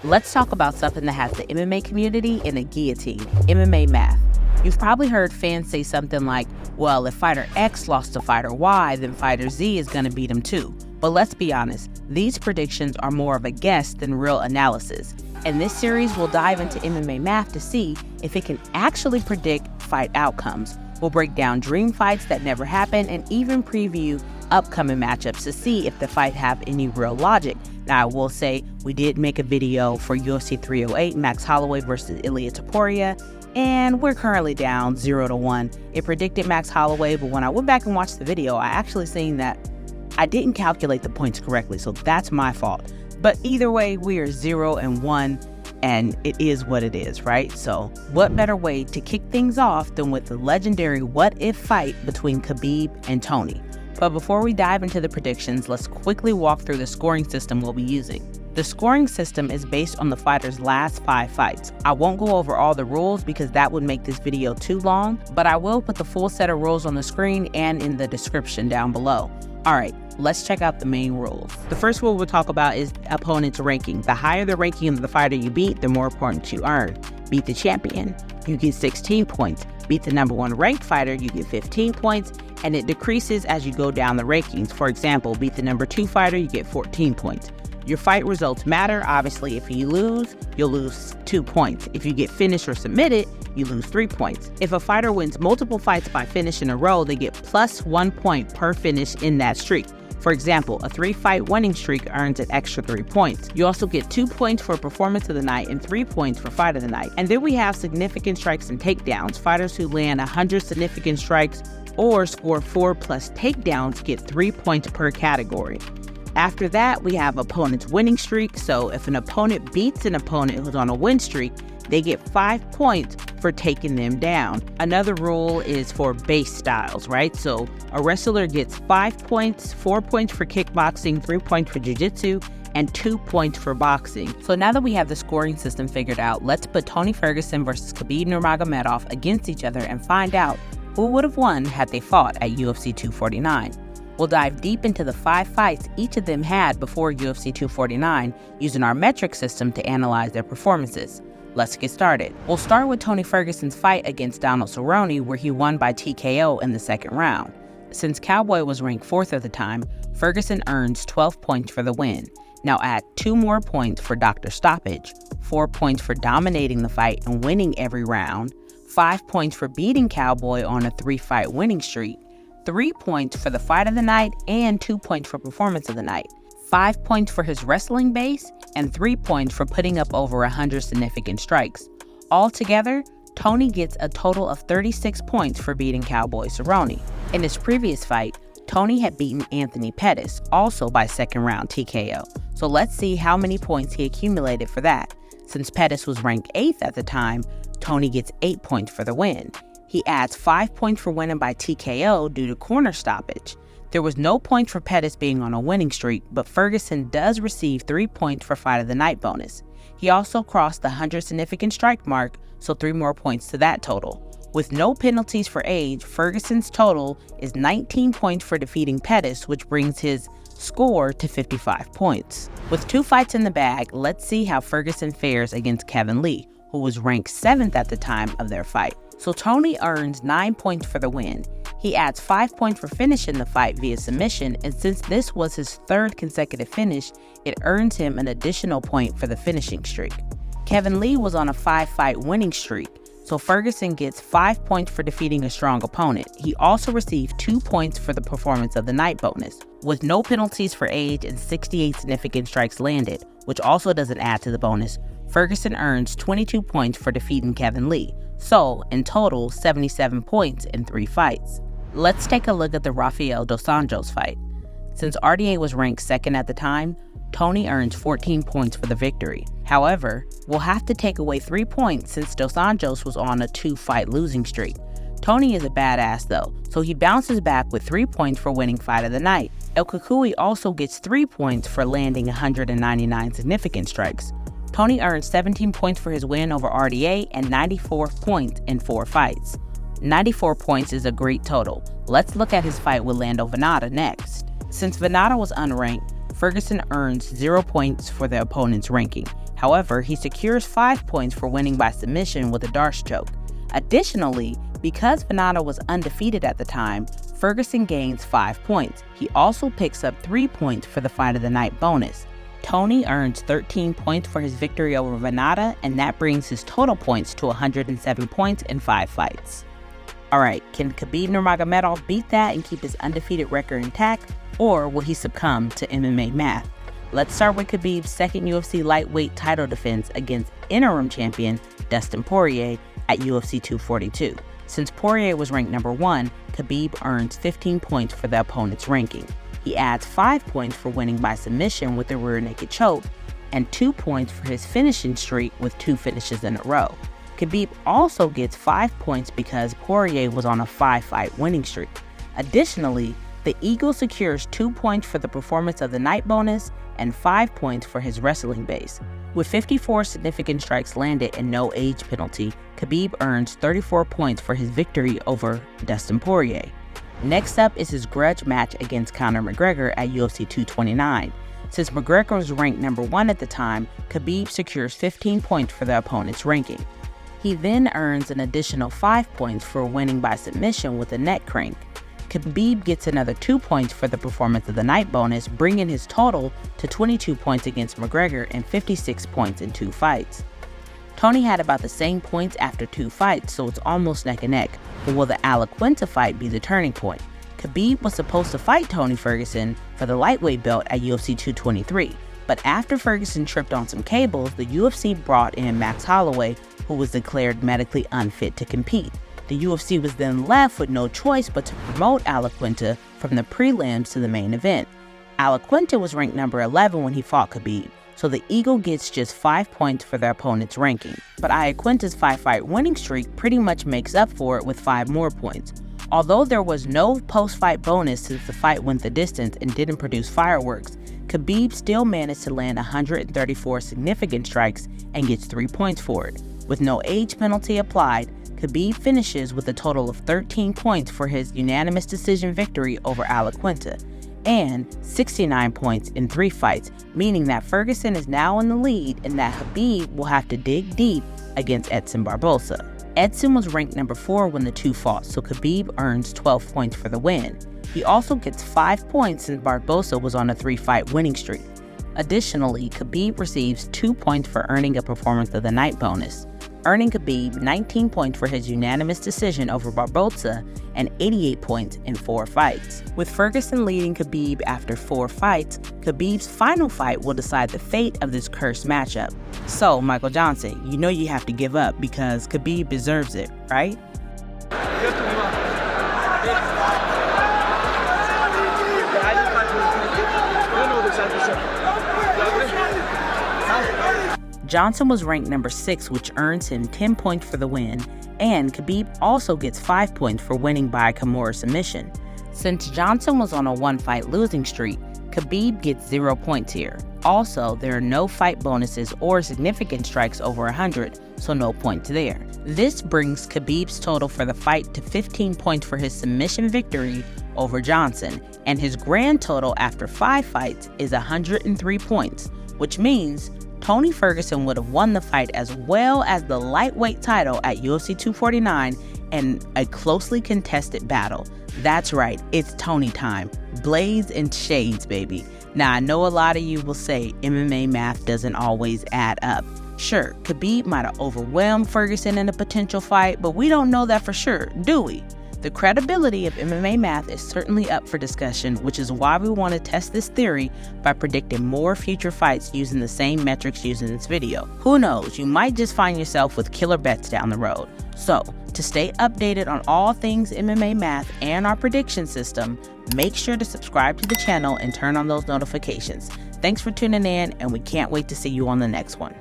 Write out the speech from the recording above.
Let's talk about something that has the MMA community in a guillotine, MMA Math. You've probably heard fans say something like, well, if fighter X lost to fighter Y, then fighter Z is going to beat him too. But let's be honest, these predictions are more of a guess than real analysis. In this series, we'll dive into MMA Math to see if it can actually predict fight outcomes. We'll break down dream fights that never happen and even preview upcoming matchups to see if the fight have any real logic. Now, I will say we did make a video for UFC 308, Max Holloway versus Ilia Topuria, and we're currently down 0-1. It predicted Max Holloway, but when I went back and watched the video, I actually seen that I didn't calculate the points correctly, so that's my fault. But either way, we are 0-1, and it is what it is, right? So what better way to kick things off than with the legendary what-if fight between Khabib and Tony? But before we dive into the predictions, let's quickly walk through the scoring system we'll be using. The scoring system is based on the fighter's last 5 fights. I won't go over all the rules because that would make this video too long, but I will put the full set of rules on the screen and in the description down below. Alright, let's check out the main rules. The first rule we'll talk about is opponent's ranking. The higher the ranking of the fighter you beat, the more points you earn. Beat the champion, you get 16 points. Beat the number 1 ranked fighter, you get 15 points, and it decreases as you go down the rankings. For example, beat the number 2 fighter, you get 14 points. Your fight results matter. Obviously, if you lose, you'll lose 2 points. If you get finished or submitted, you lose 3 points. If a fighter wins multiple fights by finish in a row, they get plus 1 point per finish in that streak. For example, a 3-fight winning streak earns an extra 3 points. You also get 2 points for performance of the night and 3 points for fight of the night. And then we have significant strikes and takedowns. Fighters who land 100 significant strikes or score 4+ takedowns get 3 points per category. After that, we have opponent's winning streak. So if an opponent beats an opponent who's on a win streak, they get 5 points for taking them down. Another rule is for base styles, right? So a wrestler gets 5 points, 4 points for kickboxing, 3 points for jiu-jitsu, and 2 points for boxing. So now that we have the scoring system figured out, let's put Tony Ferguson versus Khabib Nurmagomedov against each other and find out who would have won had they fought at UFC 249. We'll dive deep into the 5 fights each of them had before UFC 249 using our metric system to analyze their performances. Let's get started. We'll start with Tony Ferguson's fight against Donald Cerrone, where he won by TKO in the second round. Since Cowboy was ranked 4th at the time, Ferguson earns 12 points for the win. Now add 2 more points for Dr. Stoppage, 4 points for dominating the fight and winning every round, 5 points for beating Cowboy on a 3-fight winning streak, 3 points for the fight of the night, and 2 points for performance of the night, 5 points for his wrestling base, and 3 points for putting up over 100 significant strikes. Altogether, Tony gets a total of 36 points for beating Cowboy Cerrone. In his previous fight, Tony had beaten Anthony Pettis, also by second round TKO. So let's see how many points he accumulated for that. Since Pettis was ranked 8th at the time, Tony gets 8 points for the win. He adds 5 points for winning by TKO due to corner stoppage. There was no point for Pettis being on a winning streak, but Ferguson does receive 3 points for fight of the night bonus. He also crossed the 100 significant strike mark, so 3 more points to that total. With no penalties for age, Ferguson's total is 19 points for defeating Pettis, which brings his score to 55 points. With 2 fights in the bag, let's see how Ferguson fares against Kevin Lee, who was ranked 7th at the time of their fight. So Tony earns 9 points for the win. He adds 5 points for finishing the fight via submission, and since this was his 3rd consecutive finish, it earns him an additional point for the finishing streak. Kevin Lee was on a 5-fight winning streak, so Ferguson gets 5 points for defeating a strong opponent. He also received 2 points for the performance of the night bonus. With no penalties for age and 68 significant strikes landed, which also doesn't add to the bonus, Ferguson earns 22 points for defeating Kevin Lee. So, in total, 77 points in 3 fights. Let's take a look at the Rafael dos Anjos fight. Since RDA was ranked 2nd at the time, Tony earns 14 points for the victory. However, we'll have to take away 3 points since dos Anjos was on a 2-fight losing streak. Tony is a badass though, so he bounces back with 3 points for winning fight of the night. El Kukui also gets 3 points for landing 199 significant strikes. Tony earned 17 points for his win over RDA and 94 points in 4 fights. 94 points is a great total. Let's look at his fight with Lando Venata next. Since Venata was unranked, Ferguson earns 0 points for the opponent's ranking. However, he secures 5 points for winning by submission with a Darce choke. Additionally, because Venata was undefeated at the time, Fergurson gains 5 points. He also picks up 3 points for the Fight of the Night bonus. Tony earns 13 points for his victory over Venata, and that brings his total points to 107 points in 5 fights. Alright, can Khabib Nurmagomedov beat that and keep his undefeated record intact, or will he succumb to MMA Math? Let's start with Khabib's second UFC lightweight title defense against interim champion Dustin Poirier at UFC 242. Since Poirier was ranked number 1, Khabib earns 15 points for the opponent's ranking. He adds 5 points for winning by submission with a rear naked choke, and 2 points for his finishing streak with 2 finishes in a row. Khabib also gets 5 points because Poirier was on a 5-fight winning streak. Additionally, the Eagle secures 2 points for the Performance of the Night bonus and 5 points for his wrestling base. With 54 significant strikes landed and no age penalty, Khabib earns 34 points for his victory over Dustin Poirier. Next up is his grudge match against Conor McGregor at UFC 229. Since McGregor was ranked number 1 at the time, Khabib secures 15 points for the opponent's ranking. He then earns an additional 5 points for winning by submission with a neck crank. Khabib gets another 2 points for the Performance of the Night bonus, bringing his total to 22 points against McGregor and 56 points in 2 fights. Tony had about the same points after 2 fights, so it's almost neck and neck, but will the Quinta fight be the turning point? Khabib was supposed to fight Tony Ferguson for the lightweight belt at UFC 223, but after Ferguson tripped on some cables, the UFC brought in Max Holloway, who was declared medically unfit to compete. The UFC was then left with no choice but to promote Quinta from the prelims to the main event. Quinta was ranked number 11 when he fought Khabib, so the Eagle gets just 5 points for their opponent's ranking. But Quinta's 5-fight winning streak pretty much makes up for it with 5 more points. Although there was no post-fight bonus since the fight went the distance and didn't produce fireworks, Khabib still managed to land 134 significant strikes and gets 3 points for it. With no age penalty applied, Khabib finishes with a total of 13 points for his unanimous decision victory over Quinta, and 69 points in 3 fights, meaning that Ferguson is now in the lead and that Khabib will have to dig deep against Edson Barboza. Edson was ranked number 4 when the two fought, so Khabib earns 12 points for the win. He also gets 5 points since Barboza was on a 3-fight winning streak. Additionally, Khabib receives 2 points for earning a Performance of the Night bonus, earning Khabib 19 points for his unanimous decision over Barboza and 88 points in 4 fights. With Ferguson leading Khabib after 4 fights, Khabib's final fight will decide the fate of this cursed matchup. So, Michael Johnson, you know you have to give up because Khabib deserves it, right? Johnson was ranked number 6, which earns him 10 points for the win, and Khabib also gets 5 points for winning by Kimura submission. Since Johnson was on a 1-fight losing streak, Khabib gets 0 points here. Also, there are no fight bonuses or significant strikes over 100, so no points there. This brings Khabib's total for the fight to 15 points for his submission victory over Johnson, and his grand total after 5 fights is 103 points, which means Tony Ferguson would have won the fight as well as the lightweight title at UFC 249 in a closely contested battle. That's right, it's Tony time. Blaze and shades, baby. Now, I know a lot of you will say MMA math doesn't always add up. Sure, Khabib might have overwhelmed Ferguson in a potential fight, but we don't know that for sure, do we? The credibility of MMA math is certainly up for discussion, which is why we want to test this theory by predicting more future fights using the same metrics used in this video. Who knows, you might just find yourself with killer bets down the road. So, to stay updated on all things MMA math and our prediction system, make sure to subscribe to the channel and turn on those notifications. Thanks for tuning in, and we can't wait to see you on the next one.